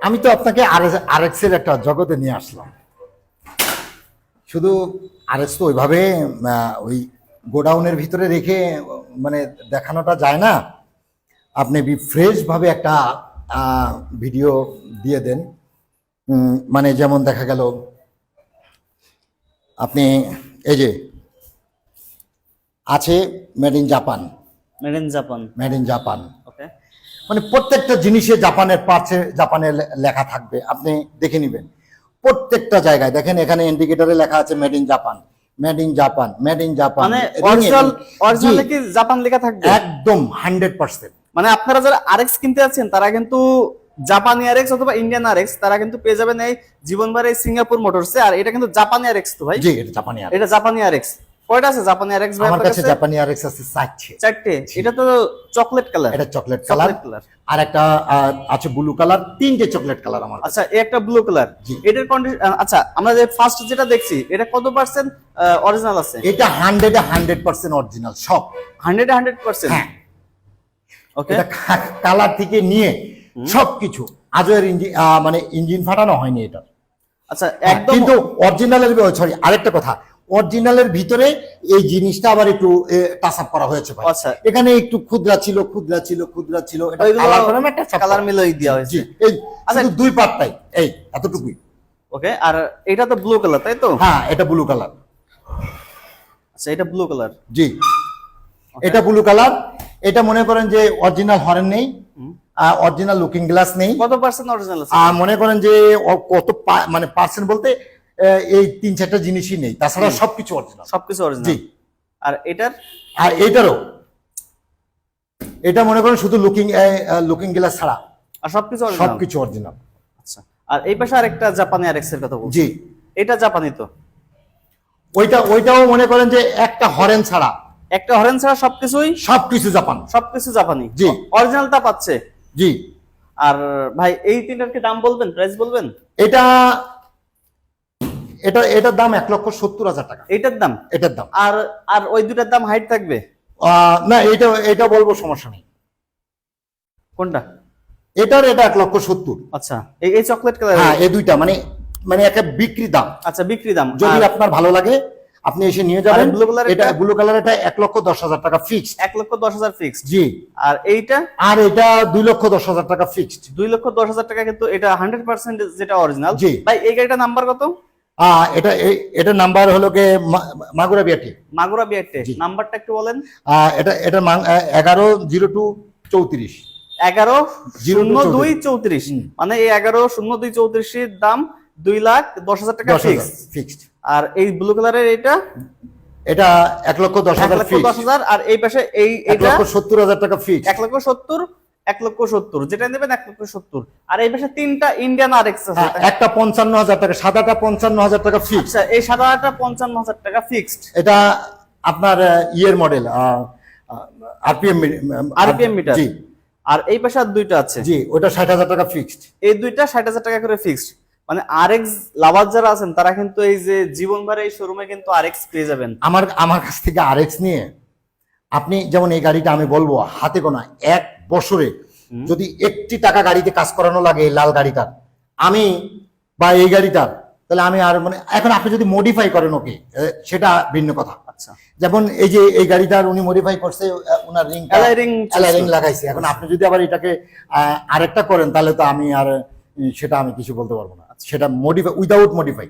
আমি তো আপনাকে আরএক্স এর একটা জগতে নিয়ে আসলাম। শুধু আরএক্স তো ওইভাবে ওই গোডাউনের ভিতরে রেখে মানে দেখানোটা যায় না। আপনি ফ্রেশ ভাবে একটা ভিডিও দিয়ে দেন। মানে যেমন দেখা গেল আপনি এই যে আছে made in Japan, made in Japan. Made in Japan, okay. মানে প্রত্যেকটা জিনিসে জাপানের পার্টসে জাপানের লেখা থাকবে, আপনি দেখে নেবেন। প্রত্যেকটা জায়গায় দেখেন এখানে ইন্ডিকেটরে লেখা আছে made in Japan, made in Japan, made in Japan, মানে অরিজিনাল কি জাপান লেখা থাকবে একদম 100%। মানে আপনারা যারা আরএক্স কিনতে যাচ্ছেন তারা কিন্তু জাপানি আরএক্স অথবা ইন্ডিয়ান আরএক্স তারা কিন্তু পেয়ে যাবেন এই জীবনবার এই সিঙ্গাপুর মোটরসে। আর এটা কিন্তু জাপানি আরএক্স তো ভাই? জি, এটা জাপানি আরএক্স। এটা জাপানি আরএক্স। কয়টা আছে জাপানি আরএক্স ভাই আমার আপনার কাছে? কাছে জাপানি আরএক্স আছে 4টে। 4টে। এটা তো চকলেট কালার। এটা চকলেট কালার, আর একটা আছে ব্লু কালার, 3টে চকলেট কালার আমার কাছে। আচ্ছা, এই একটা ব্লু কালার। এটার কন্ডিশন, আচ্ছা আমরা যে ফার্স্ট যেটা দেখছি এটা কত পার্সেন্ট অরিজিনাল আছে? এটা 100% অরিজিনাল, সব 100%। হ্যাঁ। ওকে। এটা কালার থেকে নিয়ে সবকিছু আজও এর ইঞ্জিন মানে ইঞ্জিন ফাটানো হয়নি এটা। আচ্ছা, একদম। কিন্তু অরিজিনালের সরি আরেকটা কথা, অরিজিনালের ভিতরে এই জিনিসটা আবার একটু টাচ আপ করা হয়েছে ভাই। আচ্ছা, এখানে একটু ক্ষুদ্রা ছিল, ক্ষুদ্রা ছিল, ক্ষুদ্রা ছিল, এটা কালার করে না, একটা কালার মিলাই দেওয়া হয়েছে। জি, এই আচ্ছা, শুধু দুই পার্টটাই এই এতটুকুই। ওকে। আর এটা তো ব্লু কালার, তাই তো? হ্যাঁ, এটা ব্লু কালার। আচ্ছা, এটা ব্লু কালার। জি, এটা ব্লু কালার। এটা মনে করেন যে অরিজিনাল হর্ন নেই, অরিজিনাল লুকিং গ্লাস নেই। কত পার্সেন্ট অরিজিনাল আছে? মনে করেন যে কত মানে পার্সেন্ট বলতে এই 3-4টা জিনিসই নেই, তাছাড়া সবকিছু অরিজিনাল। সবকিছু অরিজিনাল। জি। আর এটার? আর এইটারও, এটা মনে করেন শুধু লুকিং গ্লাস ছাড়া আর সবকিছু অরিজিনাল। সবকিছু অরিজিনাল। আচ্ছা। আর এই পাশে আরেকটা জাপানি আরএক্স এর কথা বলছি। জি, এটা জাপানি তো? ওইটাও মনে করেন যে একটা হরেন ছাড়া, একটা হরেন ছাড়া সবকিছু জাপান, সবকিছু জাপানি। জি। অরিজিনালটা পাচ্ছে। জি। আর ভাই এই তিনটার কি দাম বলবেন, প্রাইস বলবেন? এটার দাম 1,70,000 টাকা। এটার দাম? এটার দাম। আর আর ওই দুটার দাম হাইট থাকবে? না, এটা বলবো, সমস্যা নেই। কোনটা? এটা 1,70,000। আচ্ছা, এই চকলেট কালার। হ্যাঁ, এই দুইটা মানে একটা বিক্রি দাম। আচ্ছা, বিক্রি দাম। যদি আপনার ভালো লাগে আপনি এসে নিয়ে যাবেন। ব্লু কালার, এটা ব্লু কালার, এটা 1,10,000 টাকা ফিক্সড। 1,10,000 ফিক্সড। জি। আর এইটা? আর এটা 2,10,000 টাকা ফিক্সড। 2,10,000 টাকা। কিন্তু এটা 100% যেটা অরিজিনাল। জি। ভাই এই গাড়িটা নাম্বার কত? এটা নাম্বার হলো কে মাগুরা বিআরটি। মাগুরা বিআরটি। নাম্বারটা একটু বলেন। এটা 110234। 110234। মানে এই 110234 এর দাম 2,10,000 টাকা ফিক্সড। আর এই ব্লু কালারের এটা 1,10,000 1,10,000। আর এই পাশে এটা 1,70,000 টাকা ফিক্সড। 1,70,000 যেটা নেবেন 1,70,000। আর এই পাশে তিনটা ইন্ডিয়ান আরএক্স আছে। একটা 55,000 টাকা, সাদাটা 55,000 টাকা ফিক্সড। আচ্ছা, এই সাদাটা 55,000 টাকা ফিক্সড। এটা আপনার ইয়ের মডেল, আরপিএম মিটার। জি। আর এই পাশে আর দুইটা আছে। জি, ওটা 60,000 টাকা ফিক্সড। এই দুইটা 60,000 টাকা করে ফিক্সড। মানে আরএক্স লাভার যারা আছেন তারা কিন্তু এই যে জীবনভর এই শোরুমে কিন্তু আরএক্স পেয়ে যাবেন। আমার কাছ থেকে আরএক্স নিয়ে আপনি যেমন এই গাড়িটা আমি বলবো হাতে গোনা 1 বছরে যদি 1টি টাকা গাড়িতে কাজ করানো লাগে এই লাল গাড়িটার আমি বা এই গাড়িটার, তাহলে আমি আর মানে এখন আপনি যদি মডিফাই করেন ওকে সেটা ভিন্ন কথা। আচ্ছা, যেমন এই যে এই গাড়িটার উনি মডিফাই করছে, উনার রিং লাগাইছে। এখন আপনি যদি আবার এটাকে আরেকটা করেন তাহলে তো আমি আর সেটা আমি কিছু বলতে পারবো না। সেটা মডিফাই, উইদাউট মডিফাই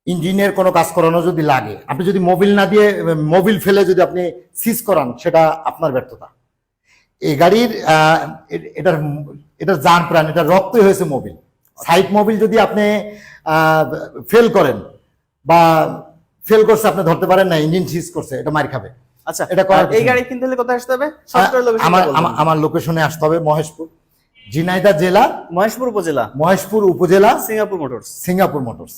ইঞ্জিনের কোনো কাজ করানো যদি লাগে, আপনি যদি মোবিল না দিয়ে মোবিল ফেলে যদি আপনি সিজ করান, সেটা আপনার ব্যর্থতা। এই গাড়ির এটার জান প্রাণ, এটা রক্তই হয়েছে মোবিল। সাইড মোবিল যদি আপনি ফেল করেন বা ফেল করছে আপনি ধরতে পারেন না, ইঞ্জিন সিজ করছে, এটা মার খাবে। আচ্ছা, এটা এই গাড়ি কিনতে হলে কোথায় আসতে হবে? আমার লোকেশনে আসতে হবে মহেশপুর, ঝিনাইদহ জেলা, মহেশপুর উপজেলা, সিঙ্গাপুর মোটরস।